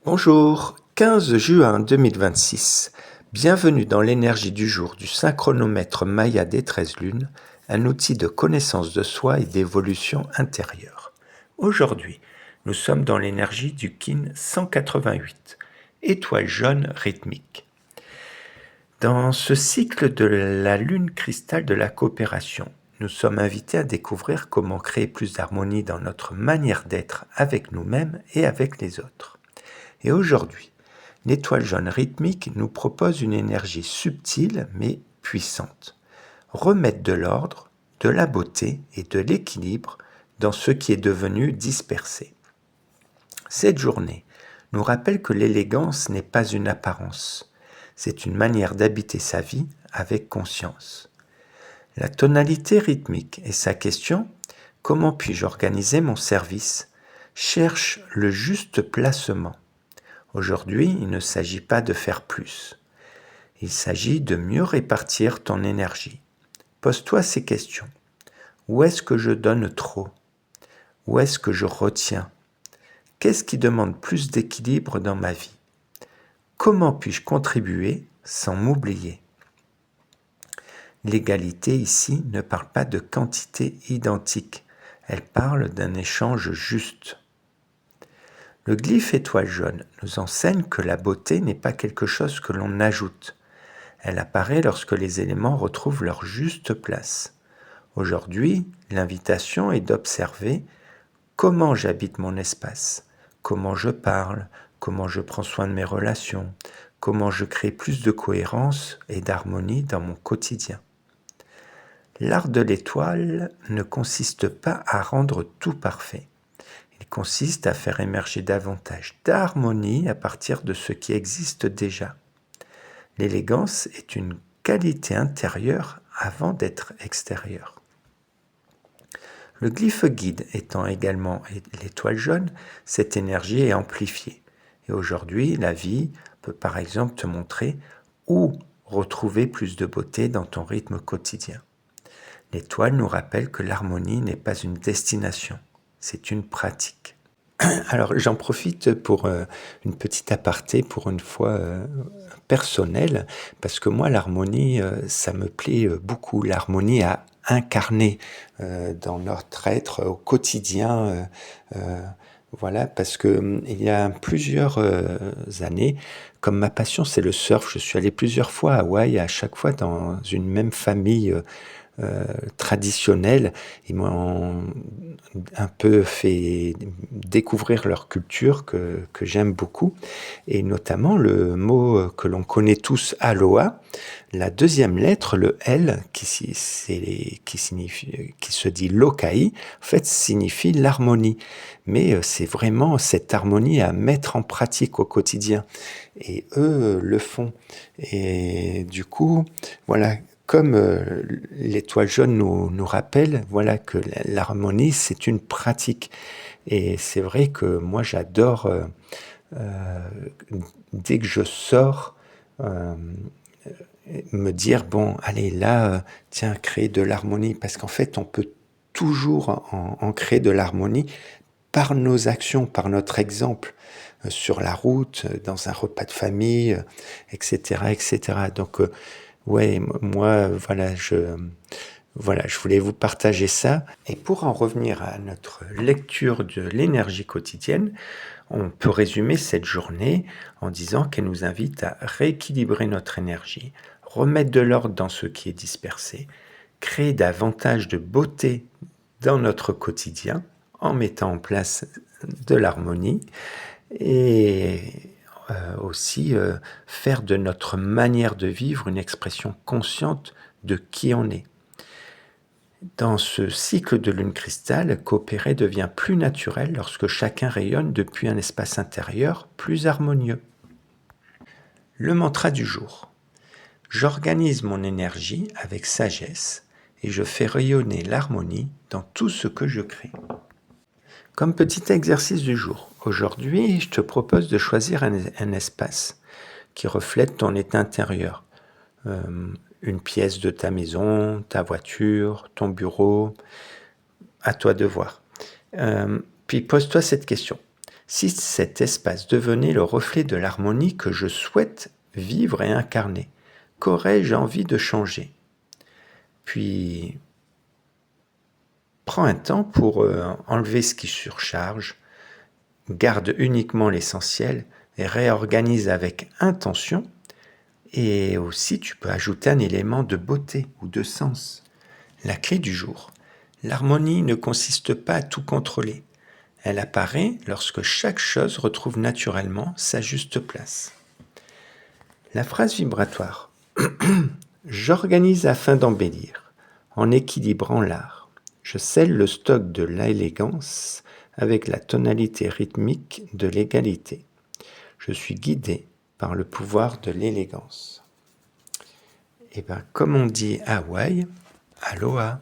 Bonjour, 15 juin 2026. Bienvenue dans l'énergie du jour du synchronomètre Maya des 13 lunes, un outil de connaissance de soi et d'évolution intérieure. Aujourd'hui, nous sommes dans l'énergie du Kin 188, étoile jaune rythmique. Dans ce cycle de la lune cristal de la coopération, nous sommes invités à découvrir comment créer plus d'harmonie dans notre manière d'être avec nous-mêmes et avec les autres. Et aujourd'hui, l'étoile jaune rythmique nous propose une énergie subtile mais puissante. Remettre de l'ordre, de la beauté et de l'équilibre dans ce qui est devenu dispersé. Cette journée nous rappelle que l'élégance n'est pas une apparence, c'est une manière d'habiter sa vie avec conscience. La tonalité rythmique et sa question « Comment puis-je organiser mon service ?» cherche le juste placement. Aujourd'hui, il ne s'agit pas de faire plus. Il s'agit de mieux répartir ton énergie. Pose-toi ces questions. Où est-ce que je donne trop ? Où est-ce que je retiens ? Qu'est-ce qui demande plus d'équilibre dans ma vie ? Comment puis-je contribuer sans m'oublier ? L'égalité ici ne parle pas de quantité identique. Elle parle d'un échange juste. Le glyphe étoile jaune nous enseigne que la beauté n'est pas quelque chose que l'on ajoute. Elle apparaît lorsque les éléments retrouvent leur juste place. Aujourd'hui, l'invitation est d'observer comment j'habite mon espace, comment je parle, comment je prends soin de mes relations, comment je crée plus de cohérence et d'harmonie dans mon quotidien. L'art de l'étoile ne consiste pas à rendre tout parfait. Il consiste à faire émerger davantage d'harmonie à partir de ce qui existe déjà. L'élégance est une qualité intérieure avant d'être extérieure. Le glyphe guide étant également l'étoile jaune, cette énergie est amplifiée. Et aujourd'hui, la vie peut par exemple te montrer où retrouver plus de beauté dans ton rythme quotidien. L'étoile nous rappelle que l'harmonie n'est pas une destination, c'est une pratique. Alors j'en profite pour une petite aparté, pour une fois personnelle, parce que moi l'harmonie, ça me plaît beaucoup, l'harmonie à incarner dans notre être au quotidien. Voilà, parce que il y a plusieurs années, comme ma passion c'est le surf, je suis allé plusieurs fois à Hawaï, à chaque fois dans une même famille traditionnelle. Ils m'ont un peu fait découvrir leur culture que j'aime beaucoup, et notamment le mot que l'on connaît tous, aloha, la deuxième lettre, le L, qui se dit lokai, en fait signifie l'harmonie. Mais c'est vraiment cette harmonie à mettre en pratique au quotidien. Et eux le font. Et du coup, voilà, comme l'étoile jaune nous rappelle, voilà, que l'harmonie, c'est une pratique. Et c'est vrai que moi, j'adore, dès que je sors, me dire, bon, allez, là, tiens, créer de l'harmonie. Parce qu'en fait, on peut toujours en créer de l'harmonie par nos actions, par notre exemple, sur la route, dans un repas de famille, etc., etc. Donc, ouais, moi, voilà, je voulais vous partager ça. Et pour en revenir à notre lecture de l'énergie quotidienne, on peut résumer cette journée en disant qu'elle nous invite à rééquilibrer notre énergie, remettre de l'ordre dans ce qui est dispersé, créer davantage de beauté dans notre quotidien en mettant en place de l'harmonie et aussi faire de notre manière de vivre une expression consciente de qui on est. Dans ce cycle de lune cristal, coopérer devient plus naturel lorsque chacun rayonne depuis un espace intérieur plus harmonieux. Le mantra du jour. J'organise mon énergie avec sagesse et je fais rayonner l'harmonie dans tout ce que je crée. Comme petit exercice du jour, aujourd'hui, je te propose de choisir un espace qui reflète ton état intérieur. Une pièce de ta maison, ta voiture, ton bureau, à toi de voir. Puis pose-toi cette question. Si cet espace devenait le reflet de l'harmonie que je souhaite vivre et incarner, qu'aurais-je envie de changer? Puis, prends un temps pour enlever ce qui surcharge, garde uniquement l'essentiel et réorganise avec intention. Et aussi, tu peux ajouter un élément de beauté ou de sens. La clé du jour. L'harmonie ne consiste pas à tout contrôler. Elle apparaît lorsque chaque chose retrouve naturellement sa juste place. La phrase vibratoire. J'organise afin d'embellir, en équilibrant l'art. Je scelle le stock de l'élégance avec la tonalité rythmique de l'égalité. Je suis guidé par le pouvoir de l'élégance. Et bien, comme on dit à Hawaï, aloha.